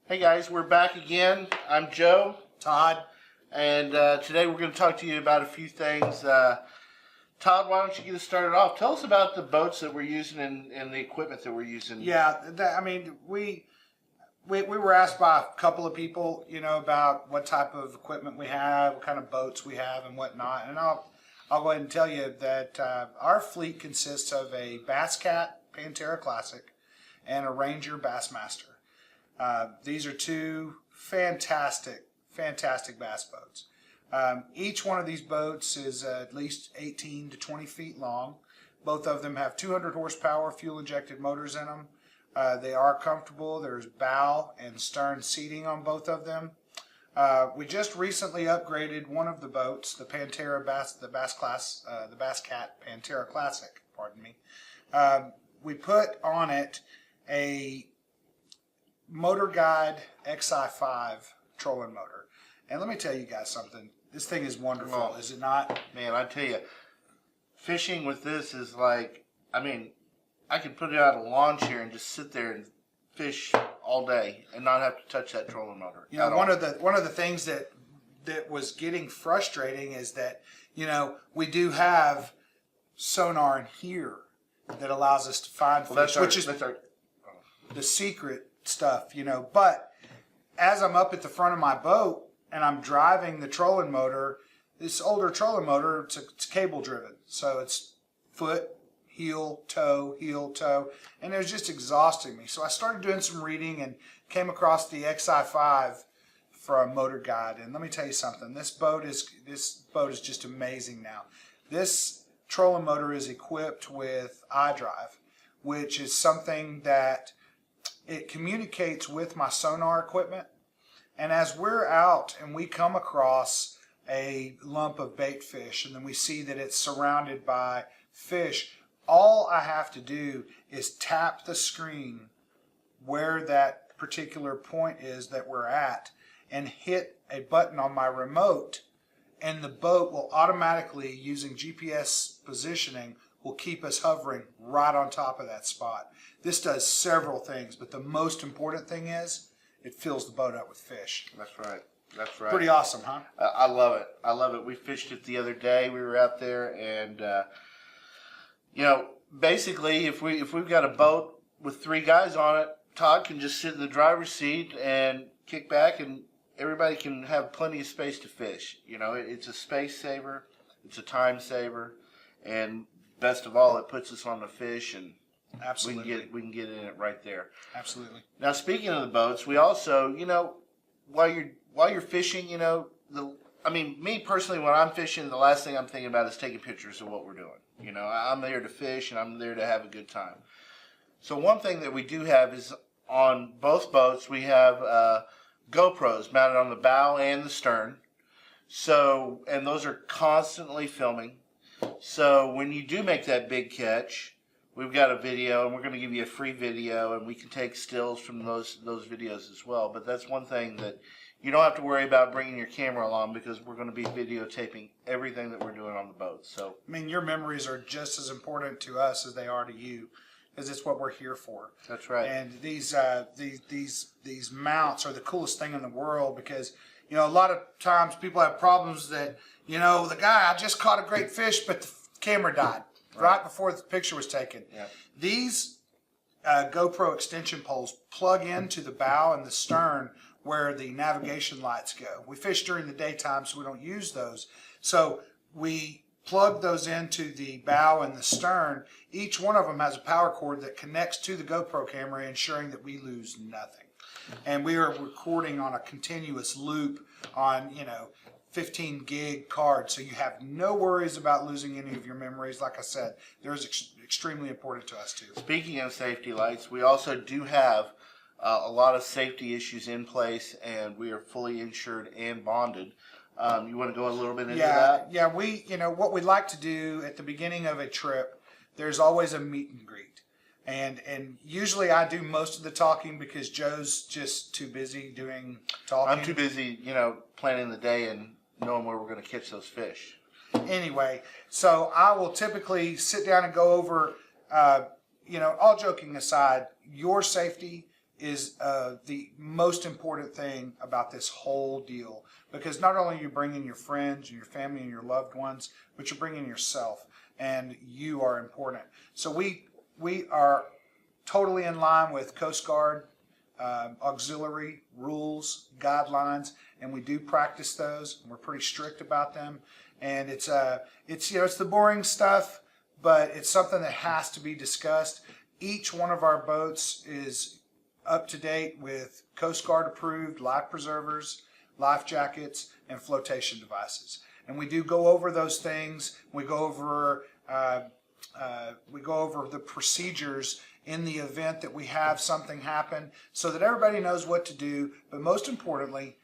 Hey guys, we're back again. I'm Joe. Todd. And today we're going to talk to you about a few things. Todd, why don't you get us started off? Tell us about the boats that we're using and the equipment that we're using. Yeah, we were asked by a couple of people, about what type of equipment we have, what kind of boats we have, and whatnot. And I'll go ahead and tell you that our fleet consists of a Bass Cat Pantera Classic and a Ranger Bassmaster. These are two fantastic bass boats. Each one of these boats is at least 18 to 20 feet long. Both of them have 200 horsepower fuel injected motors in them. They are comfortable. There's bow and stern seating on both of them. We just recently upgraded one of the boats, the Pantera the Bass Cat Pantera Classic. Pardon me. We put on it a Motor Guide XI5 trolling motor. And let me tell you guys something. This thing is wonderful, is it not? Man, I tell you, fishing with this is like, I could put it out a lawn chair and just sit there and fish all day and not have to touch that trolling motor. One of the things that was getting frustrating is that, we do have sonar in here that allows us to find fish, which is the secret stuff, but as I'm up at the front of my boat and I'm driving the trolling motor, this older trolling motor, it's cable driven, so it's foot, heel, toe, and it was just exhausting me. So I started doing some reading and came across the XI5 from Motor Guide, and let me tell you something, this boat is just amazing now. This trolling motor is equipped with iDrive, which is something that it communicates with my sonar equipment, and as we're out and we come across a lump of bait fish and then we see that it's surrounded by fish, all I have to do is tap the screen where that particular point is that we're at and hit a button on my remote, and the boat will automatically, using GPS positioning, will keep us hovering right on top of that spot. This does several things, but the most important thing is it fills the boat up with fish. That's right. That's right. Pretty awesome, huh? I love it. I love it. We fished it the other day. We were out there, and basically, if we've got a boat with 3 guys on it, Todd can just sit in the driver's seat and kick back, and everybody can have plenty of space to fish. It's a space saver, it's a time saver, and best of all, it puts us on the fish, and absolutely we can get in it right there. Absolutely. Now, speaking of the boats, we also, while you're fishing, me personally, when I'm fishing, the last thing I'm thinking about is taking pictures of what we're doing. I'm there to fish and I'm there to have a good time. So one thing that we do have is on both boats we have GoPros mounted on the bow and the stern. So, and those are constantly filming. So when you do make that big catch, we've got a video, and we're going to give you a free video, and we can take stills from those videos as well. But that's one thing that you don't have to worry about bringing your camera along, because we're going to be videotaping everything that we're doing on the boat. So, your memories are just as important to us as they are to you, because it's what we're here for. That's right. And these mounts are the coolest thing in the world, because a lot of times people have problems that the guy, I just caught a great fish, but the camera died right before the picture was taken. Yeah. These GoPro extension poles plug into the bow and the stern where the navigation lights go. We fish during the daytime, so we don't use those. So we plug those into the bow and the stern. Each one of them has a power cord that connects to the GoPro camera, ensuring that we lose nothing. And we are recording on a continuous loop on, 15 gig card, so you have no worries about losing any of your memories. Like I said, they're extremely important to us too. Speaking of safety lights, we also do have a lot of safety issues in place, and we are fully insured and bonded. You want to go a little bit into that? Yeah, we, what we like to do at the beginning of a trip, there's always a meet and greet. And usually I do most of the talking because Joe's just too busy doing talking. I'm too busy, planning the day and knowing where we're going to catch those fish. Anyway, so I will typically sit down and go over, all joking aside, your safety is the most important thing about this whole deal, because not only are you bringing your friends and your family and your loved ones, but you're bringing yourself, and you are important. So we are totally in line with Coast Guard auxiliary rules, guidelines, and we do practice those. And we're pretty strict about them, and it's the boring stuff, but it's something that has to be discussed. Each one of our boats is up to date with Coast Guard approved life preservers, life jackets, and flotation devices. And we do go over those things. We go over the procedures in the event that we have something happen, so that everybody knows what to do. But most importantly,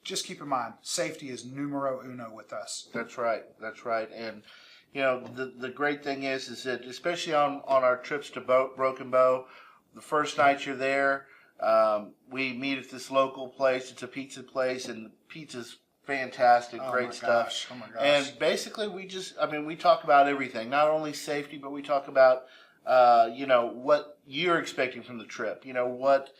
just keep in mind, safety is numero uno with us. That's right. That's right. And you know, the great thing is that especially on our trips to Broken Bow, the first night you're there, we meet at this local place. It's a pizza place, and the pizza's fantastic, great stuff. Oh my gosh. And basically, we talk about everything, not only safety, but we talk about, what you're expecting from the trip. You know, what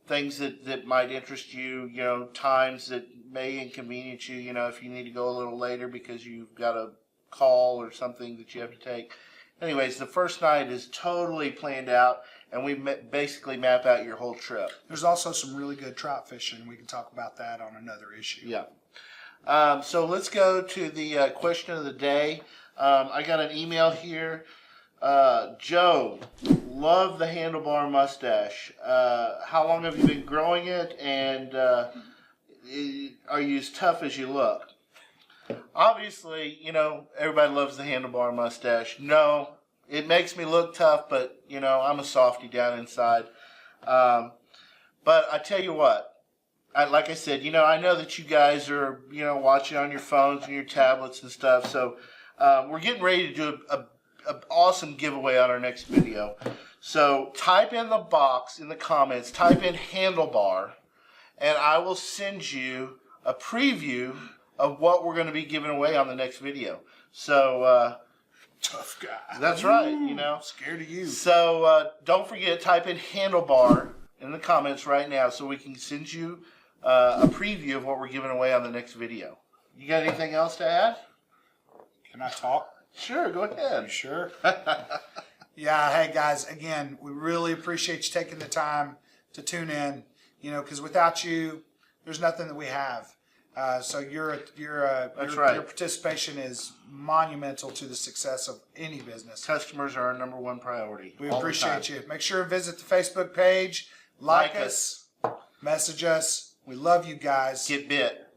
things that might interest you, you know, times that may inconvenience you, you know, if you need to go a little later because you've got a call or something that you have to take. Anyways, the first night is totally planned out, and we basically map out your whole trip. There's also some really good trout fishing. We can talk about that on another issue. Yeah. So let's go to the question of the day. I got an email here. Joe, love the handlebar mustache. How long have you been growing it, and are you as tough as you look? Obviously, you know, everybody loves the handlebar mustache. No, it makes me look tough, but, you know, I'm a softie down inside. But I tell you what, like I said, you know, I know that you guys are, you know, watching on your phones and your tablets and stuff. So we're getting ready to do an awesome giveaway on our next video. So type in the box in the comments, type in handlebar, and I will send you a preview of what we're going to be giving away on the next video. So Tough guy. that's right, you know. Scared of you. So don't forget, type in handlebar in the comments right now so we can send you a preview of what we're giving away on the next video. You got anything else to add? Can I talk? Sure, go ahead. You sure? Yeah, hey guys, again, we really appreciate you taking the time to tune in, you know, because without you, there's nothing that we have. So your participation is monumental to the success of any business. Customers are our number one priority. We appreciate you. Make sure to visit the Facebook page, like us, message us. We love you guys. Get bit.